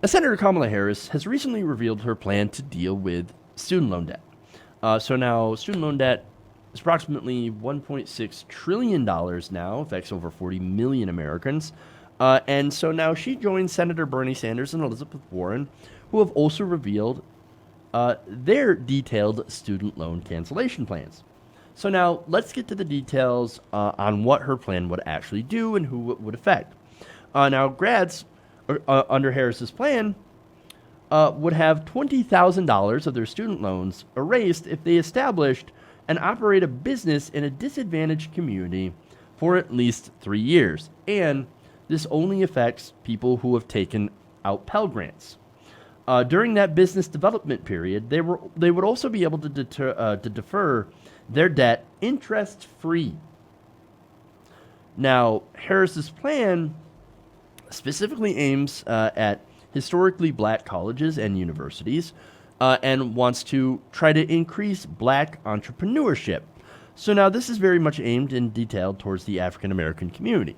Senator Kamala Harris has recently revealed her plan to deal with student loan debt. So now, student loan debt is approximately $1.6 trillion now, affects over 40 million Americans. And so now she joins Senator Bernie Sanders and Elizabeth Warren, who have also revealed their detailed student loan cancellation plans. So now let's get to the details on what her plan would actually do and who it would affect. Now, grads under Harris's plan would have $20,000 of their student loans erased if they established and operate a business in a disadvantaged community for at least 3 years. And this only affects people who have taken out Pell Grants. During that business development period, they would also be able to defer their debt interest-free. Now, Harris's plan specifically aims at historically black colleges and universities and wants to try to increase black entrepreneurship. So now this is very much aimed and detailed towards the African American community.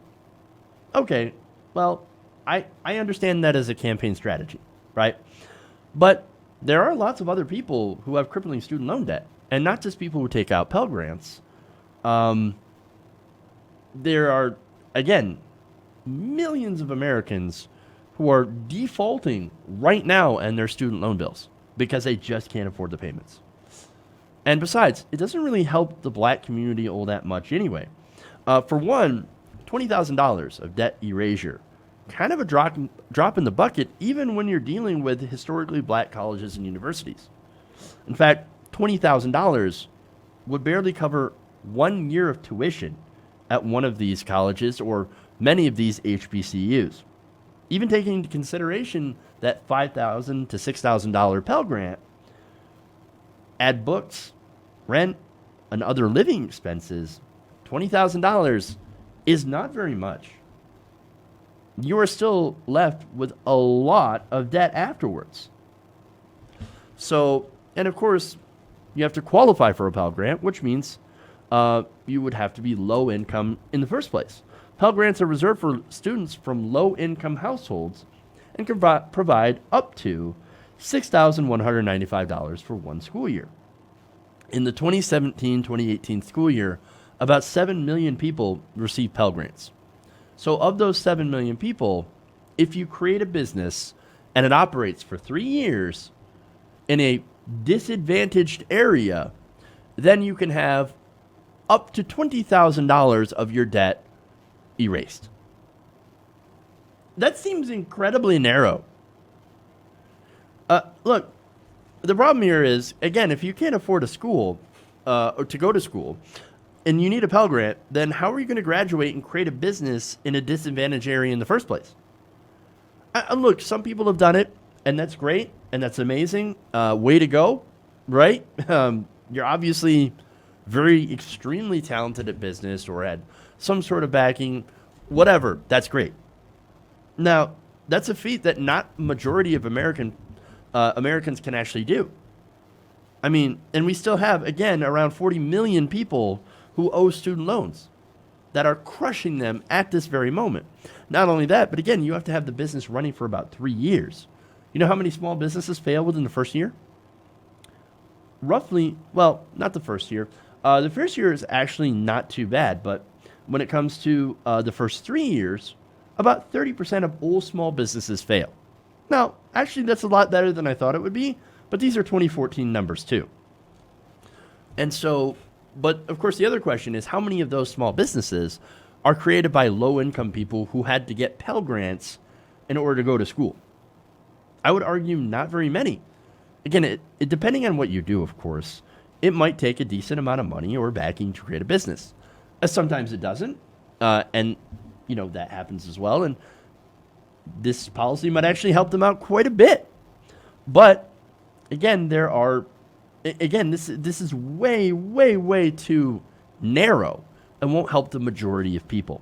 Okay, well, I understand that as a campaign strategy, right? But there are lots of other people who have crippling student loan debt, and not just people who take out Pell Grants. There are, again, millions of Americans who are defaulting right now on their student loan bills because they just can't afford the payments. And besides, it doesn't really help the black community all that much anyway. For one, $20,000 of debt erasure, kind of a drop in the bucket, even when you're dealing with historically black colleges and universities. In fact, $20,000 would barely cover 1 year of tuition at one of these colleges or many of these HBCUs. Even taking into consideration that $5,000 to $6,000 Pell Grant, add books, rent, and other living expenses, $20,000 is not very much. You are still left with a lot of debt afterwards. So, and of course, you have to qualify for a Pell Grant, which means you would have to be low income in the first place. Pell Grants are reserved for students from low income households and can provide up to $6,195 for one school year. In the 2017-2018 school year, about 7 million people received Pell Grants. So of those 7 million people, if you create a business and it operates for 3 years in a disadvantaged area, then you can have up to $20,000 of your debt erased. That seems incredibly narrow. Look, the problem here is, again, if you can't afford a school or to go to school and you need a Pell Grant, then how are you going to graduate and create a business in a disadvantaged area in the first place? Look, some people have done it, and that's great, and that's amazing. Way to go, right? You're obviously very extremely talented at business or had some sort of backing, whatever. That's great. Now, that's a feat that not majority of Americans can actually do. I mean, and we still have, again, around 40 million people who owe student loans that are crushing them at this very moment. Not only that, but again, you have to have the business running for about 3 years. You know how many small businesses fail within the first year? Roughly, well, not the first year. The first year is actually not too bad, but when it comes to the first 3 years, about 30% of all small businesses fail. Now, actually, that's a lot better than I thought it would be, but these are 2014 numbers too. And so, but of course, the other question is how many of those small businesses are created by low-income people who had to get Pell Grants in order to go to school? I would argue not very many. Again, it depending on what you do, of course, it might take a decent amount of money or backing to create a business. Sometimes it doesn't, and you know that happens as well. And this policy might actually help them out quite a bit. But again, this is way too narrow and won't help the majority of people.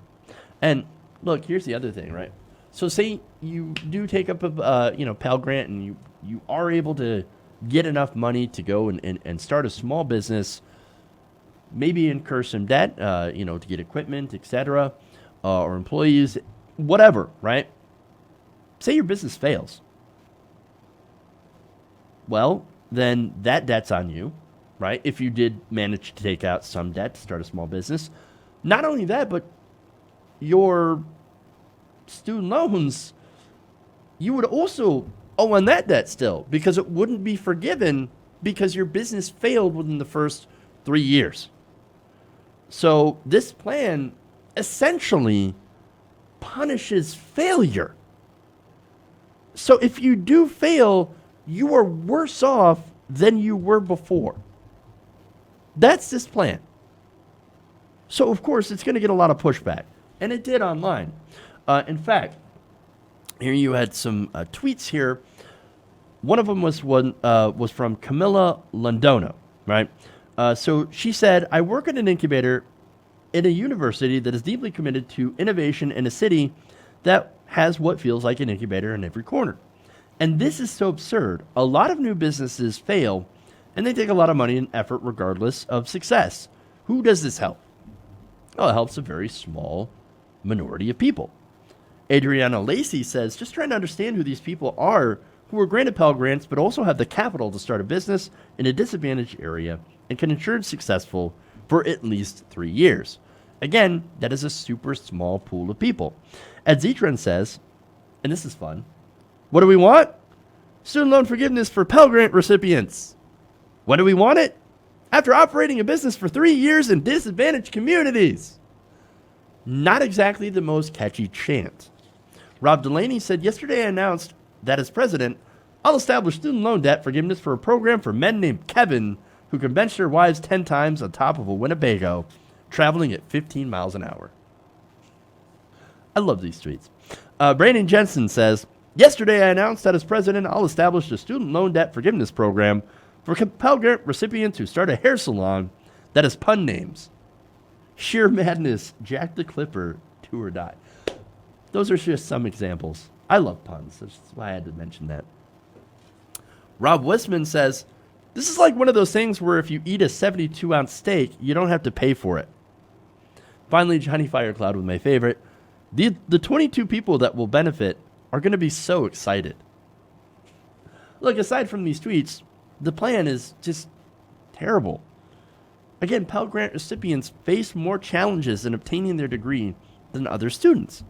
And look, here's the other thing, right? So say you do take up a Pell Grant and you are able to get enough money to go and start a small business, maybe incur some debt, to get equipment, etc., or employees, whatever, right? Say your business fails. well, then that debt's on you, right? If you did manage to take out some debt to start a small business. Not only that, but your student loans, you would also owe on that debt still because it wouldn't be forgiven because your business failed within the first 3 years. So this plan essentially punishes failure. So if you do fail, you are worse off than you were before. That's this plan. So of course it's going to get a lot of pushback, and it did online. In fact, here you had some tweets here. One of them was from Kamala Londono, right? So she said, "I work at an incubator in a university that is deeply committed to innovation in a city that has what feels like an incubator in every corner. And this is so absurd. A lot of new businesses fail, and they take a lot of money and effort regardless of success. Who does this help? Well, it helps a very small minority of people." Adriana Lacey says, "Just trying to understand who these people are who are granted Pell Grants but also have the capital to start a business in a disadvantaged area and can ensure it's successful for at least 3 years. Again, that is a super small pool of people." Ed Zetran says, and this is fun, "What do we want? Student loan forgiveness for Pell Grant recipients. When do we want it? After operating a business for 3 years in disadvantaged communities." Not exactly the most catchy chant. Rob Delaney said, "Yesterday I announced that as president, I'll establish student loan debt forgiveness for a program for men named Kevin who can bench their wives 10 times on top of a Winnebago, traveling at 15 miles an hour." I love these tweets. Brandon Jensen says, "Yesterday I announced that as president, I'll establish a student loan debt forgiveness program for Pell Grant recipients who start a hair salon that has pun names. Sheer Madness, Jack the Clipper, Do or Die." Those are just some examples. I love puns. That's why I had to mention that. Rob Westman says, "This is like one of those things where if you eat a 72-ounce steak, you don't have to pay for it." Finally, Johnny Firecloud with my favorite. The 22 people that will benefit are going to be so excited. Look, aside from these tweets, the plan is just terrible. Again, Pell Grant recipients face more challenges in obtaining their degree than other students.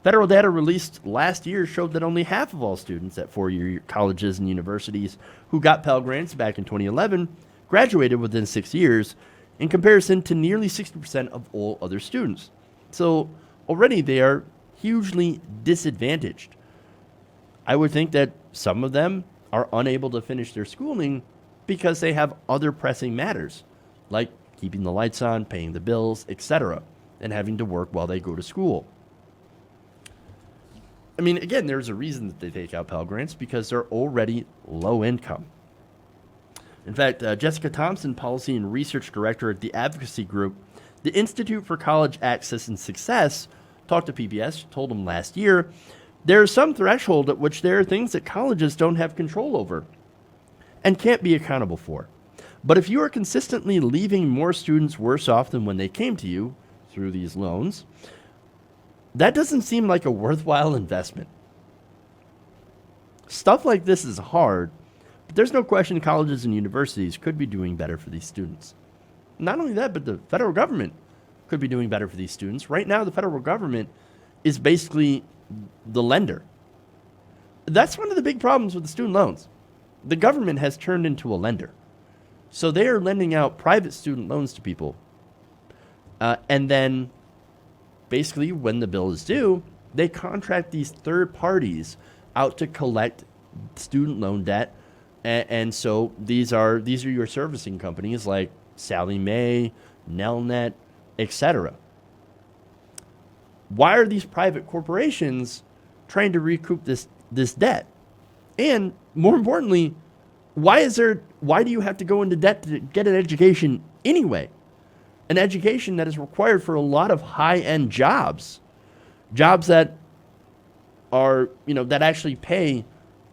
Federal data released last year showed that only half of all students at four-year colleges and universities who got Pell Grants back in 2011 graduated within 6 years, in comparison to nearly 60% of all other students. So already they are hugely disadvantaged. I would think that some of them are unable to finish their schooling because they have other pressing matters, like keeping the lights on, paying the bills, etc., and having to work while they go to school. I mean, again, there's a reason that they take out Pell Grants, because they're already low income. In fact, Jessica Thompson, Policy and Research Director at the advocacy group, the Institute for College Access and Success, talked to PBS, told them last year, there is some threshold at which there are things that colleges don't have control over and can't be accountable for. But if you are consistently leaving more students worse off than when they came to you through these loans, that doesn't seem like a worthwhile investment. Stuff like this is hard, but there's no question colleges and universities could be doing better for these students. Not only that, but the federal government could be doing better for these students. Right now, the federal government is basically the lender. That's one of the big problems with the student loans. The government has turned into a lender. So they are lending out private student loans to people. And then basically when the bill is due, they contract these third parties out to collect student loan debt. And so these are your servicing companies like Sallie Mae, Nelnet, etc. Why are these private corporations trying to recoup this debt? And more importantly, why do you have to go into debt to get an education anyway? An education that is required for a lot of high-end jobs that are, that actually pay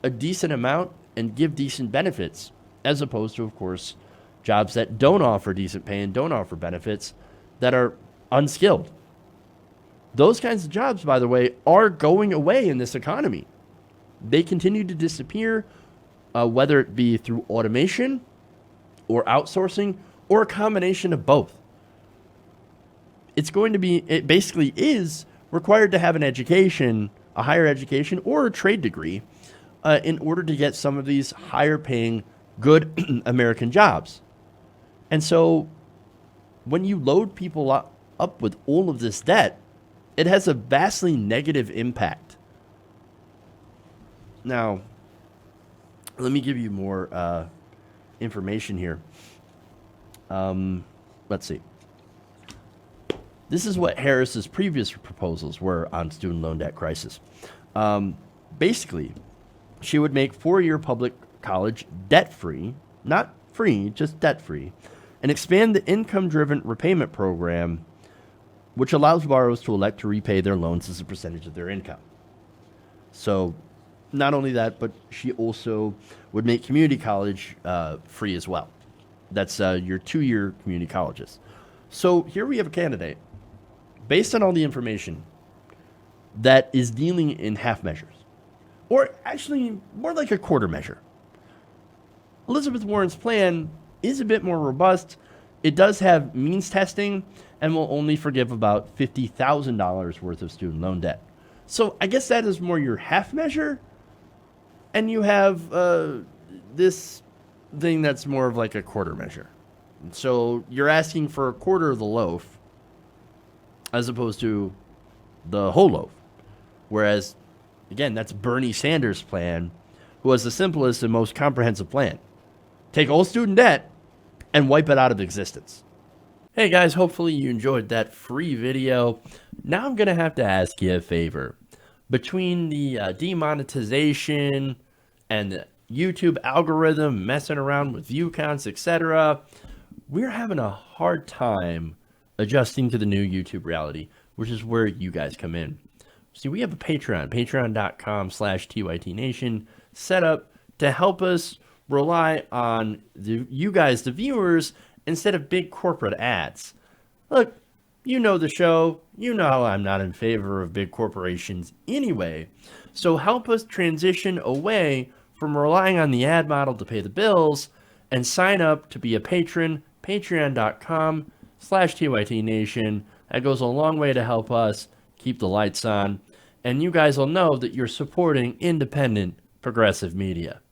a decent amount and give decent benefits, as opposed to, of course, jobs that don't offer decent pay and don't offer benefits, that are unskilled. Those kinds of jobs, by the way, are going away in this economy. They continue to disappear whether it be through automation or outsourcing or a combination of both. It basically is required to have an education, a higher education, or a trade degree in order to get some of these higher paying, good American jobs. And so when you load people up with all of this debt, it has a vastly negative impact. Now, let me give you more information here. Let's see. This is what Harris's previous proposals were on student loan debt crisis. Basically, she would make 4-year public college debt-free, not free, just debt-free, and expand the income-driven repayment program, which allows borrowers to elect to repay their loans as a percentage of their income. So not only that, but she also would make community college free as well. That's your 2-year community colleges. So here we have a candidate, based on all the information, that is dealing in half measures. Or actually, more like a quarter measure. Elizabeth Warren's plan is a bit more robust. It does have means testing and will only forgive about $50,000 worth of student loan debt. So I guess that is more your half measure. And you have this thing that's more of like a quarter measure. So you're asking for a quarter of the loaf as opposed to the whole loaf. Whereas, again, that's Bernie Sanders' plan, who has the simplest and most comprehensive plan. Take all student debt and wipe it out of existence. Hey guys, hopefully you enjoyed that free video. Now I'm going to have to ask you a favor. Between the demonetization and the YouTube algorithm messing around with view counts, etc., we're having a hard time adjusting to the new YouTube reality, which is where you guys come in. See, we have a Patreon, patreon.com/TYTNation, set up to help us rely on you guys, the viewers, instead of big corporate ads. Look, you know the show. You know I'm not in favor of big corporations anyway. So help us transition away from relying on the ad model to pay the bills and sign up to be a patron, patreon.com/TYTNation. That goes a long way to help us keep the lights on. And you guys will know that you're supporting independent, progressive media.